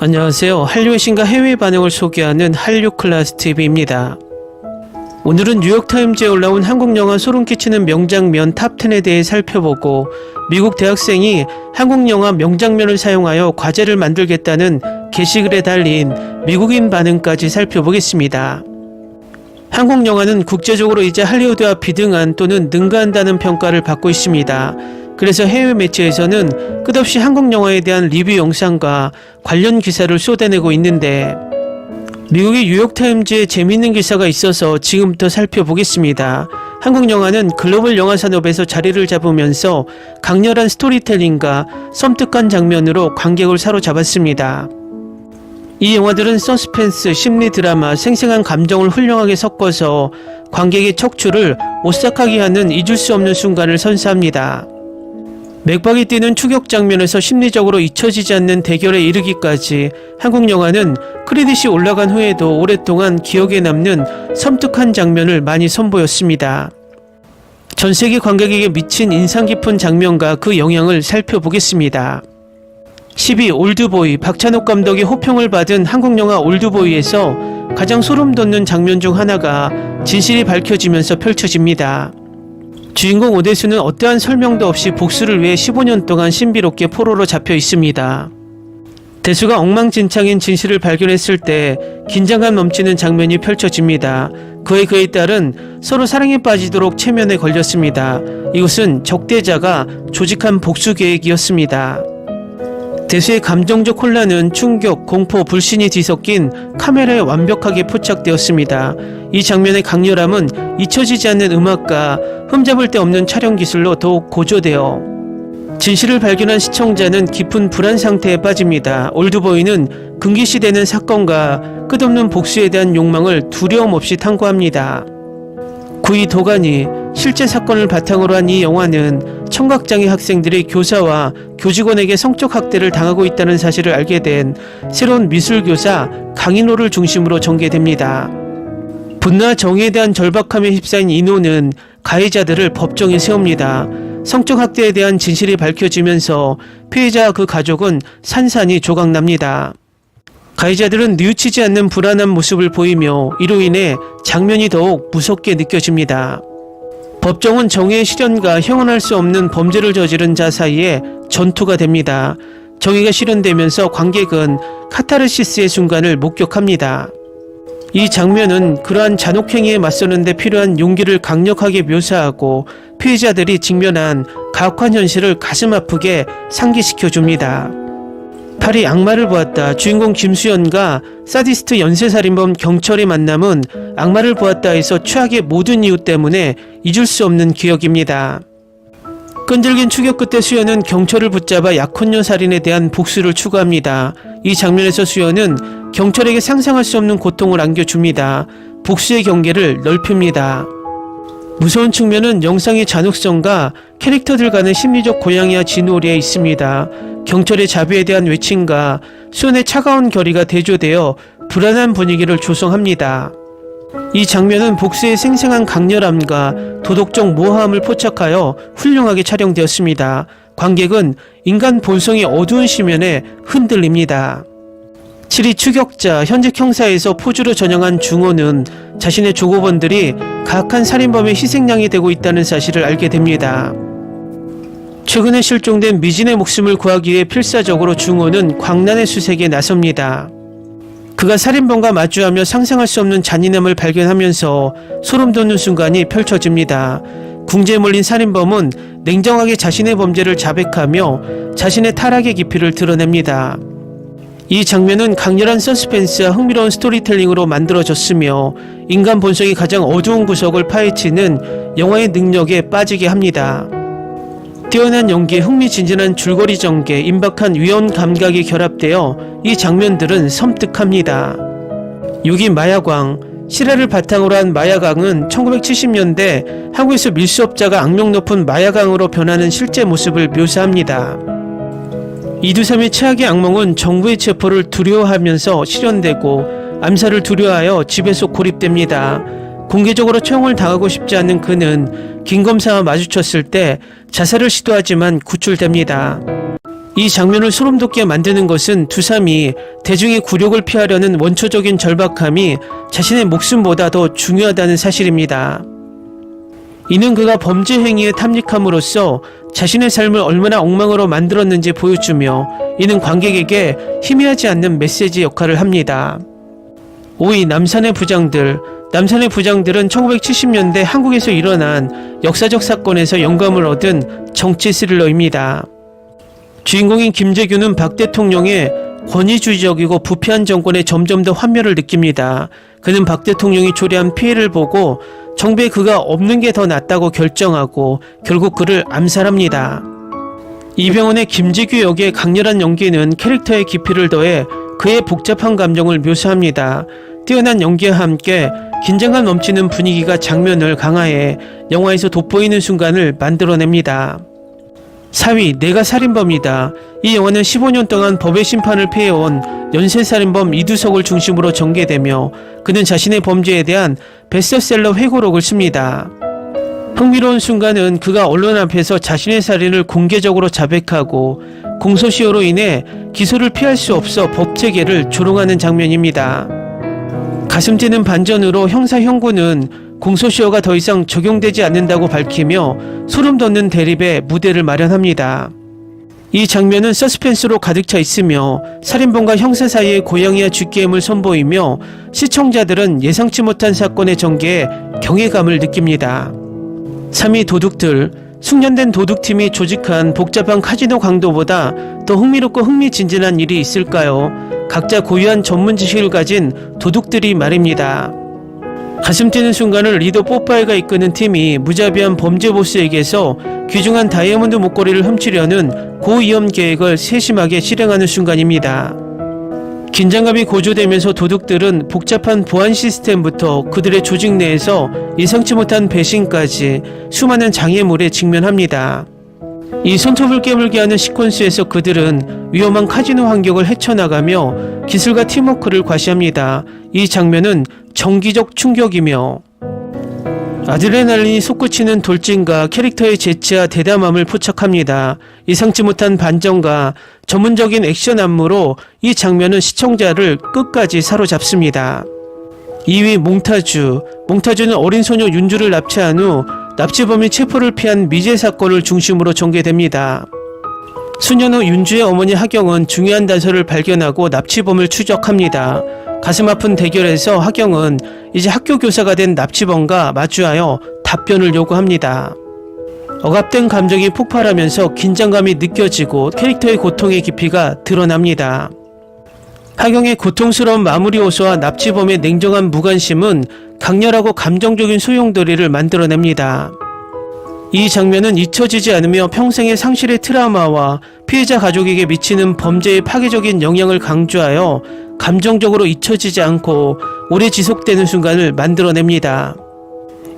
안녕하세요. 한류의 신과 해외 반응을 소개하는 한류클라스TV입니다. 오늘은 뉴욕타임즈에 올라온 한국영화 소름 끼치는 명장면 탑10에 대해 살펴보고 미국 대학생이 한국영화 명장면을 사용하여 과제를 만들겠다는 게시글에 달린 미국인 반응까지 살펴보겠습니다. 한국영화는 국제적으로이자 할리우드와 비등한 또는 능가한다는 평가를 받고 있습니다. 그래서 해외 매체에서는 끝없이 한국 영화에 대한 리뷰 영상과 관련 기사를 쏟아내고 있는데 미국의 뉴욕타임즈에 재미있는 기사가 있어서 지금부터 살펴보겠습니다. 한국 영화는 글로벌 영화 산업에서 자리를 잡으면서 강렬한 스토리텔링과 섬뜩한 장면으로 관객을 사로잡았습니다. 이 영화들은 서스펜스, 심리 드라마, 생생한 감정을 훌륭하게 섞어서 관객의 척추를 오싹하게 하는 잊을 수 없는 순간을 선사합니다. 맥박이 뛰는 추격 장면에서 심리적으로 잊혀지지 않는 대결에 이르기까지 한국 영화는 크레딧이 올라간 후에도 오랫동안 기억에 남는 섬뜩한 장면을 많이 선보였습니다. 전 세계 관객에게 미친 인상 깊은 장면과 그 영향을 살펴보겠습니다. 12. 올드보이. 박찬욱 감독의 호평을 받은 한국 영화 올드보이에서 가장 소름 돋는 장면 중 하나가 진실이 밝혀지면서 펼쳐집니다. 주인공 오대수는 어떠한 설명도 없이 복수를 위해 15년 동안 신비롭게 포로로 잡혀 있습니다. 대수가 엉망진창인 진실을 발견했을 때 긴장감 넘치는 장면이 펼쳐집니다. 그의 딸은 서로 사랑에 빠지도록 체면에 걸렸습니다. 이것은 적대자가 조직한 복수 계획이었습니다. 대수의 감정적 혼란은 충격, 공포, 불신이 뒤섞인 카메라에 완벽하게 포착되었습니다. 이 장면의 강렬함은 잊혀지지 않는 음악과 흠잡을 데 없는 촬영 기술로 더욱 고조되어 진실을 발견한 시청자는 깊은 불안 상태에 빠집니다. 올드보이는 금기시되는 사건과 끝없는 복수에 대한 욕망을 두려움 없이 탐구합니다. 9위 도가니. 실제 사건을 바탕으로 한 이 영화는 청각장애 학생들이 교사와 교직원에게 성적 학대를 당하고 있다는 사실을 알게 된 새로운 미술교사 강인호를 중심으로 전개됩니다. 분노와 정의에 대한 절박함에 휩싸인 인호는 가해자들을 법정에 세웁니다. 성적 학대에 대한 진실이 밝혀지면서 피해자와 그 가족은 산산이 조각납니다. 가해자들은 뉘우치지 않는 불안한 모습을 보이며 이로 인해 장면이 더욱 무섭게 느껴집니다. 법정은 정의의 실현과 형언할 수 없는 범죄를 저지른 자 사이에 전투가 됩니다. 정의가 실현되면서 관객은 카타르시스의 순간을 목격합니다. 이 장면은 그러한 잔혹행위에 맞서는 데 필요한 용기를 강력하게 묘사하고 피해자들이 직면한 가혹한 현실을 가슴 아프게 상기시켜줍니다. 8위 악마를 보았다. 주인공 김수현과 사디스트 연쇄살인범 경철의 만남은 악마를 보았다에서 최악의 모든 이유 때문에 잊을 수 없는 기억입니다. 끈질긴 추격 끝에 수현은 경철을 붙잡아 약혼녀 살인에 대한 복수를 추구합니다. 이 장면에서 수현은 경철에게 상상할 수 없는 고통을 안겨줍니다. 복수의 경계를 넓힙니다. 무서운 측면은 영상의 잔혹성과 캐릭터들 간의 심리적 고양이와 진홀이에 있습니다. 경철의 자비에 대한 외침과 수현의 차가운 결의가 대조되어 불안한 분위기를 조성합니다. 이 장면은 복수의 생생한 강렬함과 도덕적 모호함을 포착하여 훌륭하게 촬영되었습니다. 관객은 인간 본성의 어두운 시면에 흔들립니다. 7위 추격자. 현직 형사에서 포주로 전향한 중호는 자신의 조고번들이 가혹한 살인범의 희생양이 되고 있다는 사실을 알게 됩니다. 최근에 실종된 미진의 목숨을 구하기 위해 필사적으로 중호는 광란의 수색에 나섭니다. 그가 살인범과 마주하며 상상할 수 없는 잔인함을 발견하면서 소름 돋는 순간이 펼쳐집니다. 궁지에 몰린 살인범은 냉정하게 자신의 범죄를 자백하며 자신의 타락의 깊이를 드러냅니다. 이 장면은 강렬한 서스펜스와 흥미로운 스토리텔링으로 만들어졌으며 인간 본성이 가장 어두운 구석을 파헤치는 영화의 능력에 빠지게 합니다. 뛰어난 연기, 흥미진진한 줄거리 전개, 임박한 위험 감각이 결합되어 이 장면들은 섬뜩합니다. 6위 마야광. 실화를 바탕으로 한 마야광은 1970년대 한국에서 밀수업자가 악명 높은 마야광으로 변하는 실제 모습을 묘사합니다. 이두삼의 최악의 악몽은 정부의 체포를 두려워하면서 실현되고 암살을 두려워하여 집에서 고립됩니다. 공개적으로 처형을 당하고 싶지 않는 그는 김검사와 마주쳤을 때 자살을 시도하지만 구출됩니다. 이 장면을 소름돋게 만드는 것은 두삼이 대중의 굴욕을 피하려는 원초적인 절박함이 자신의 목숨보다 더 중요하다는 사실입니다. 이는 그가 범죄 행위에 탐닉함으로써 자신의 삶을 얼마나 엉망으로 만들었는지 보여주며 이는 관객에게 희미하지 않는 메시지 역할을 합니다. 5위 남산의 부장들. 남산의 부장들은 1970년대 한국에서 일어난 역사적 사건에서 영감을 얻은 정치 스릴러입니다. 주인공인 김재규는 박 대통령의 권위주의적이고 부패한 정권에 점점 더 환멸을 느낍니다. 그는 박 대통령이 초래한 피해를 보고 정부에 그가 없는 게 더 낫다고 결정하고 결국 그를 암살합니다. 이병헌의 김재규 역의 강렬한 연기는 캐릭터의 깊이를 더해 그의 복잡한 감정을 묘사합니다. 뛰어난 연기와 함께 긴장감 넘치는 분위기가 장면을 강화해 영화에서 돋보이는 순간을 만들어냅니다. 4위 내가 살인범이다. 이 영화는 15년 동안 법의 심판을 피해온 연쇄살인범 이두석을 중심으로 전개되며 그는 자신의 범죄에 대한 베스트셀러 회고록을 씁니다. 흥미로운 순간은 그가 언론 앞에서 자신의 살인을 공개적으로 자백하고 공소시효로 인해 기소를 피할 수 없어 법체계를 조롱하는 장면입니다. 가슴 찌는 반전으로 형사 형구는 공소시효가 더 이상 적용되지 않는다고 밝히며 소름 돋는 대립의 무대를 마련합니다. 이 장면은 서스펜스로 가득 차 있으며 살인범과 형사 사이의 고양이와 쥐게임을 선보이며 시청자들은 예상치 못한 사건의 전개에 경외감을 느낍니다. 3위 도둑들. 숙련된 도둑팀이 조직한 복잡한 카지노 강도보다 더 흥미롭고 흥미진진한 일이 있을까요? 각자 고유한 전문 지식을 가진 도둑들이 말입니다. 가슴 뛰는 순간을 리더 뽀빠이가 이끄는 팀이 무자비한 범죄 보스에게서 귀중한 다이아몬드 목걸이를 훔치려는 고위험 계획을 세심하게 실행하는 순간입니다. 긴장감이 고조되면서 도둑들은 복잡한 보안 시스템부터 그들의 조직 내에서 예상치 못한 배신까지 수많은 장애물에 직면합니다. 이 손톱을 깨물게 하는 시퀀스에서 그들은 위험한 카지노 환경을 헤쳐나가며 기술과 팀워크를 과시합니다. 이 장면은 정기적 충격이며 아드레날린이 솟구치는 돌진과 캐릭터의 재치와 대담함을 포착합니다. 예상치 못한 반전과 전문적인 액션 안무로 이 장면은 시청자를 끝까지 사로잡습니다. 2위 몽타주. 몽타주는 어린 소녀 윤주를 납치한 후 납치범이 체포를 피한 미제 사건을 중심으로 전개됩니다. 수년 후 윤주의 어머니 하경은 중요한 단서를 발견하고 납치범을 추적합니다. 가슴 아픈 대결에서 하경은 이제 학교 교사가 된 납치범과 마주하여 답변을 요구합니다. 억압된 감정이 폭발하면서 긴장감이 느껴지고 캐릭터의 고통의 깊이가 드러납니다. 하경의 고통스러운 마무리 요소와 납치범의 냉정한 무관심은 강렬하고 감정적인 소용돌이를 만들어냅니다. 이 장면은 잊혀지지 않으며 평생의 상실의 트라우마와 피해자 가족에게 미치는 범죄의 파괴적인 영향을 강조하여 감정적으로 잊혀지지 않고 오래 지속되는 순간을 만들어냅니다.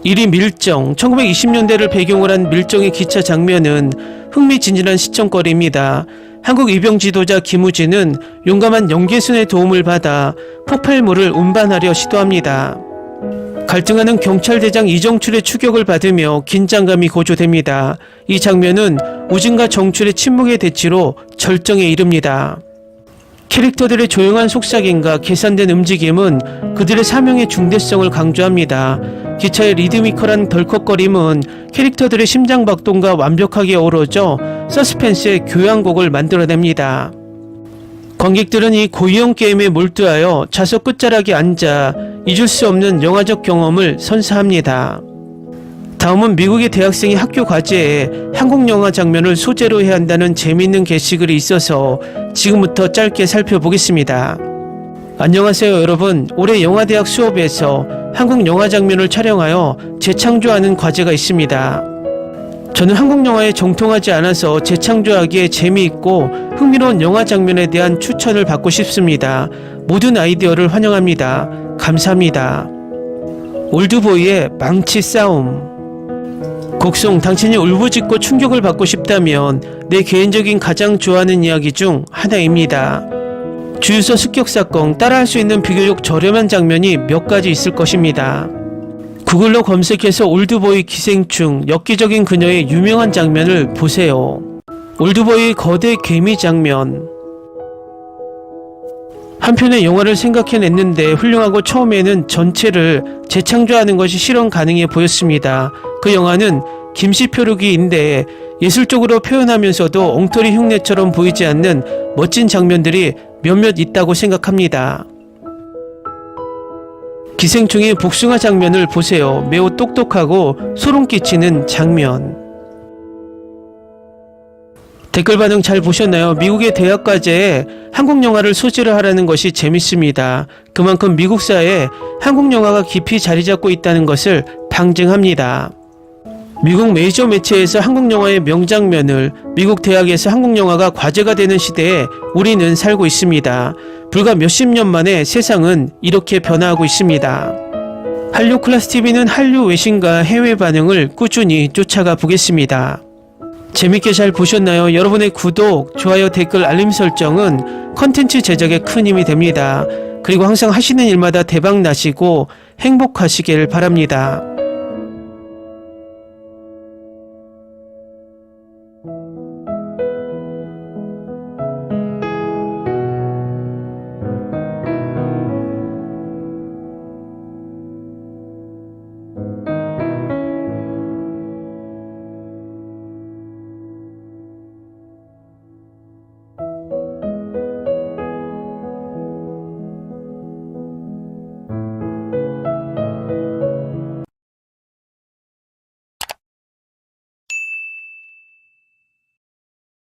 1위 밀정. 1920년대를 배경으로 한 밀정의 기차 장면은 흥미진진한 시청거리입니다. 한국 입영 지도자 김우진은 용감한 영계순의 도움을 받아 폭발물을 운반하려 시도합니다. 갈등하는 경찰대장 이정출의 추격을 받으며 긴장감이 고조됩니다. 이 장면은 우진과 정출의 침묵의 대치로 절정에 이릅니다. 캐릭터들의 조용한 속삭임과 계산된 움직임은 그들의 사명의 중대성을 강조합니다. 기차의 리드미컬한 덜컥거림은 캐릭터들의 심장박동과 완벽하게 어우러져 서스펜스의 교향곡을 만들어냅니다. 관객들은 이 고위험 게임에 몰두하여 좌석 끝자락에 앉아 잊을 수 없는 영화적 경험을 선사합니다. 다음은 미국의 대학생이 학교 과제에 한국 영화 장면을 소재로 해야 한다는 재미있는 게시글이 있어서 지금부터 짧게 살펴보겠습니다. 안녕하세요 여러분. 올해 영화대학 수업에서 한국 영화 장면을 촬영하여 재창조하는 과제가 있습니다. 저는 한국 영화에 정통하지 않아서 재창조하기에 재미있고 흥미로운 영화 장면에 대한 추천을 받고 싶습니다. 모든 아이디어를 환영합니다. 감사합니다. 올드보이의 망치 싸움. 곡송. 당신이 울부짖고 충격을 받고 싶다면 내 개인적인 가장 좋아하는 이야기 중 하나입니다. 주유소 습격사건. 따라할 수 있는 비교적 저렴한 장면이 몇 가지 있을 것입니다. 구글로 검색해서 올드보이 기생충 엽기적인 그녀의 유명한 장면을 보세요. 올드보이의 거대 개미 장면. 한편의 영화를 생각해냈는데 훌륭하고 처음에는 전체를 재창조하는 것이 실현 가능해 보였습니다. 그 영화는 김씨표류기인데 예술적으로 표현하면서도 엉터리 흉내처럼 보이지 않는 멋진 장면들이 몇몇 있다고 생각합니다. 기생충의 복숭아 장면을 보세요. 매우 똑똑하고 소름 끼치는 장면. 댓글 반응 잘 보셨나요? 미국의 대학과제에 한국 영화를 소재로 하라는 것이 재밌습니다. 그만큼 미국 사회에 한국 영화가 깊이 자리 잡고 있다는 것을 방증합니다. 미국 메이저 매체에서 한국 영화의 명장면을, 미국 대학에서 한국 영화가 과제가 되는 시대에 우리는 살고 있습니다. 불과 몇십 년 만에 세상은 이렇게 변화하고 있습니다. 한류 클래스 TV는 한류 외신과 해외 반응을 꾸준히 쫓아가 보겠습니다. 재밌게 잘 보셨나요? 여러분의 구독, 좋아요, 댓글, 알림 설정은 컨텐츠 제작에 큰 힘이 됩니다. 그리고 항상 하시는 일마다 대박 나시고 행복하시길 바랍니다.